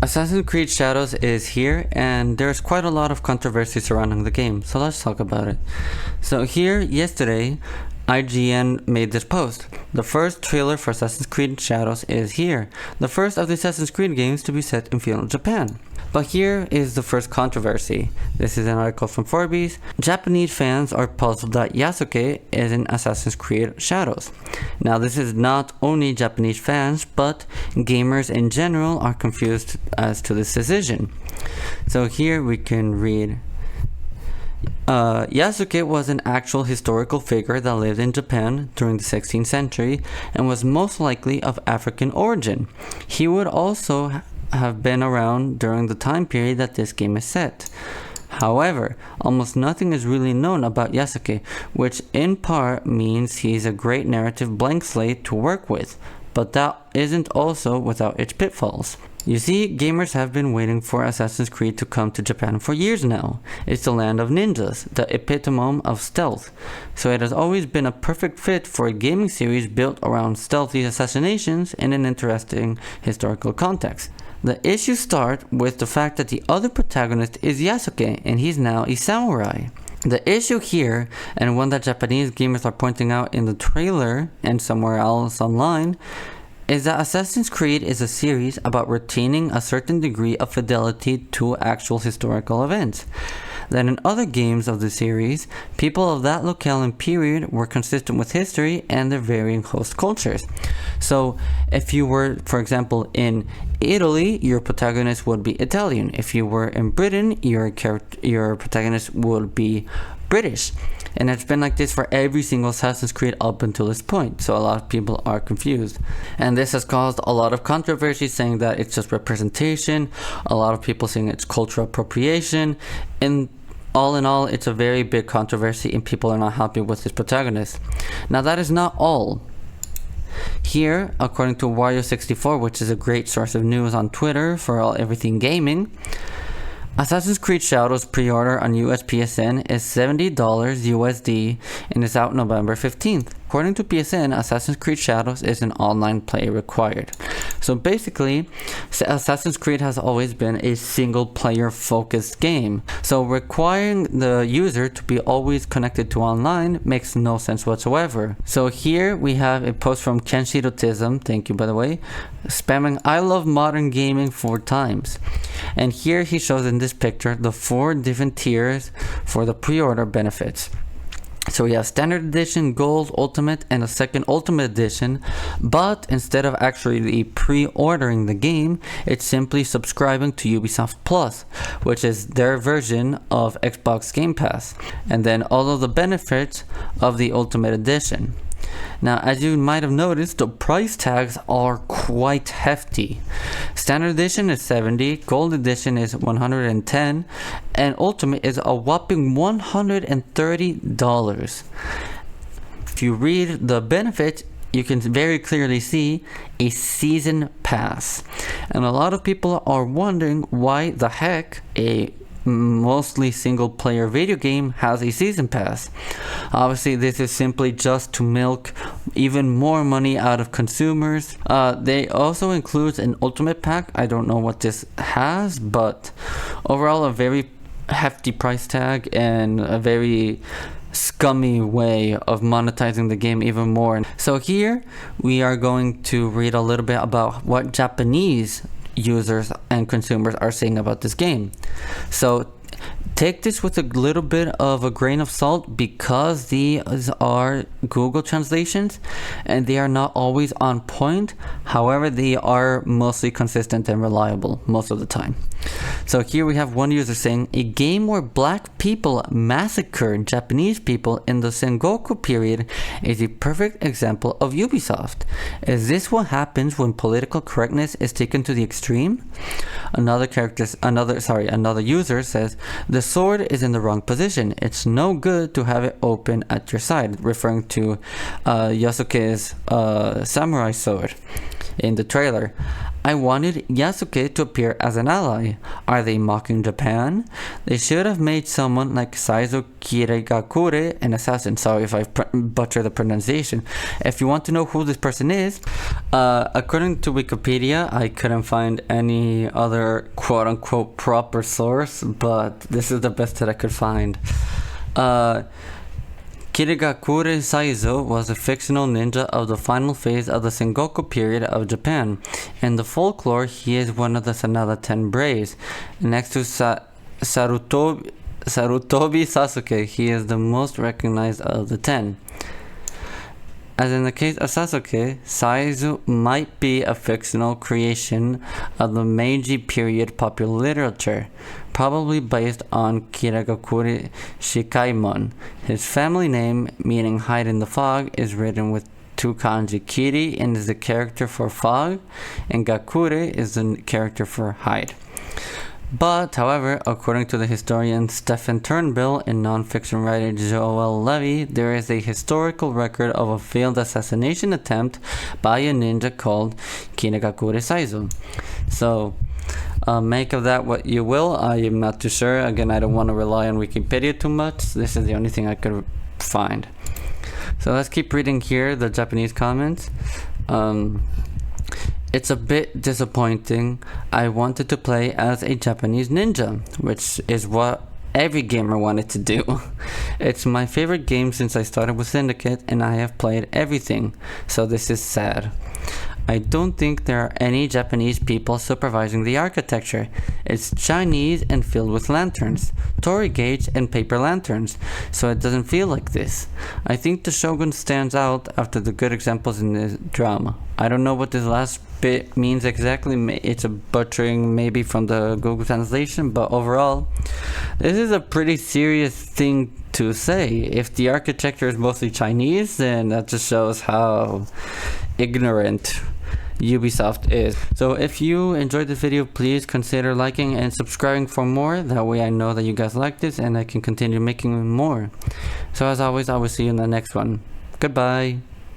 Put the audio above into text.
Assassin's Creed Shadows is here, and there's quite a lot of controversy surrounding the game, so let's talk about it. So here, yesterday, IGN made this post. The first trailer for Assassin's Creed Shadows is here, the first of the Assassin's Creed games to be set in feudal Japan. But here is the first controversy. This is an article from Forbes. Japanese fans are puzzled that Yasuke is in Assassin's Creed Shadows. Now this is not only Japanese fans, but gamers in general are confused as to this decision. So here we can read, Yasuke was an actual historical figure that lived in Japan during the 16th century and was most likely of African origin. He would also have been around during the time period that this game is set. However, almost nothing is really known about Yasuke, which in part means he's a great narrative blank slate to work with, but that isn't also without its pitfalls. You see, gamers have been waiting for Assassin's Creed to come to Japan for years now. It's the land of ninjas, the epitome of stealth, so it has always been a perfect fit for a gaming series built around stealthy assassinations in an interesting historical context. The issues start with the fact that the other protagonist is Yasuke, and he's now a samurai. The issue here, and one that Japanese gamers are pointing out in the trailer and somewhere else online, is that Assassin's Creed is a series about retaining a certain degree of fidelity to actual historical events. That in other games of the series, people of that locale and period were consistent with history and their varying host cultures. So if you were, for example, in Italy, your protagonist would be Italian. If you were in Britain, your protagonist would be British. And it's been like this for every single Assassin's Creed up until this point, so a lot of people are confused. And this has caused a lot of controversy, saying that it's just representation, a lot of people saying it's cultural appropriation, and all in all, it's a very big controversy and people are not happy with this protagonist. Now that is not all. Here, according to Wario64, which is a great source of news on Twitter for everything gaming, Assassin's Creed Shadows pre-order on US PSN is $70 USD and is out November 15th. According to PSN, Assassin's Creed Shadows is an online play required. So basically, Assassin's Creed has always been a single player focused game. So requiring the user to be always connected to online makes no sense whatsoever. So here we have a post from Kenshirotism, thank you by the way, spamming "I love modern gaming" 4 times. And here he shows in this picture the 4 different tiers for the pre-order benefits. So we have Standard Edition, Gold, Ultimate, and a second Ultimate Edition, but instead of actually pre-ordering the game, it's simply subscribing to Ubisoft Plus, which is their version of Xbox Game Pass, and then all of the benefits of the Ultimate Edition. Now, as you might have noticed, the price tags are quite hefty. Standard Edition is $70, Gold Edition is $110, and Ultimate is a whopping $130. If you read the benefits, you can very clearly see a season pass. And a lot of people are wondering why the heck a mostly single player video game has a season pass. Obviously this is simply just to milk even more money out of consumers. They also include an ultimate pack. I don't know what this has, but overall a very hefty price tag and a very scummy way of monetizing the game even more. So here we are going to read a little bit about what Japanese users and consumers are saying about this game. So take this with a little bit of a grain of salt, because these are Google translations and they are not always on point. However, they are mostly consistent and reliable most of the time. So here we have one user saying, a game where black people massacred Japanese people in the Sengoku period is a perfect example of Ubisoft. Is this what happens when political correctness is taken to the extreme? Another user says, the sword is in the wrong position. It's no good to have it open at your side, referring to Yasuke's samurai sword in the trailer. I wanted Yasuke to appear as an ally. Are they mocking Japan? They should have made someone like Saizo Kirigakure an assassin. Sorry if I butcher the pronunciation. If you want to know who this person is, according to Wikipedia, I couldn't find any other quote-unquote proper source, but this is the best that I could find. Kirigakure Saizo was a fictional ninja of the final phase of the Sengoku period of Japan. In the folklore, he is one of the Sanada 10 Braves. Next to Sarutobi Sasuke, he is the most recognized of the 10. As in the case of Sasuke, Saizo might be a fictional creation of the Meiji period popular literature, probably based on Kirigakure Shikaimon. His family name, meaning hide in the fog, is written with 2 kanji. Kiri and is the character for fog, and Gakure is the character for hide. But, however, according to the historian Stephen Turnbull and non-fiction writer Joel Levy, there is a historical record of a failed assassination attempt by a ninja called Kirigakure Saizo. So, make of that what you will. I am not too sure. Again, I don't want to rely on Wikipedia too much. This is the only thing I could find. So let's keep reading here the Japanese comments. It's a bit disappointing. I wanted to play as a Japanese ninja, which is what every gamer wanted to do. It's my favorite game since I started with Syndicate, and I have played everything, so this is sad. I don't think there are any Japanese people supervising the architecture. It's Chinese and filled with lanterns, torii gauge and paper lanterns, so it doesn't feel like this. I think the Shogun stands out after the good examples in the drama. I don't know what this last bit means exactly. It's a butchering maybe from the Google translation, but overall, this is a pretty serious thing to say. If the architecture is mostly Chinese, then that just shows how ignorant Ubisoft is. So if you enjoyed this video, please consider liking and subscribing for more. That way I know that you guys like this and I can continue making more. So as always, I will see you in the next one. Goodbye.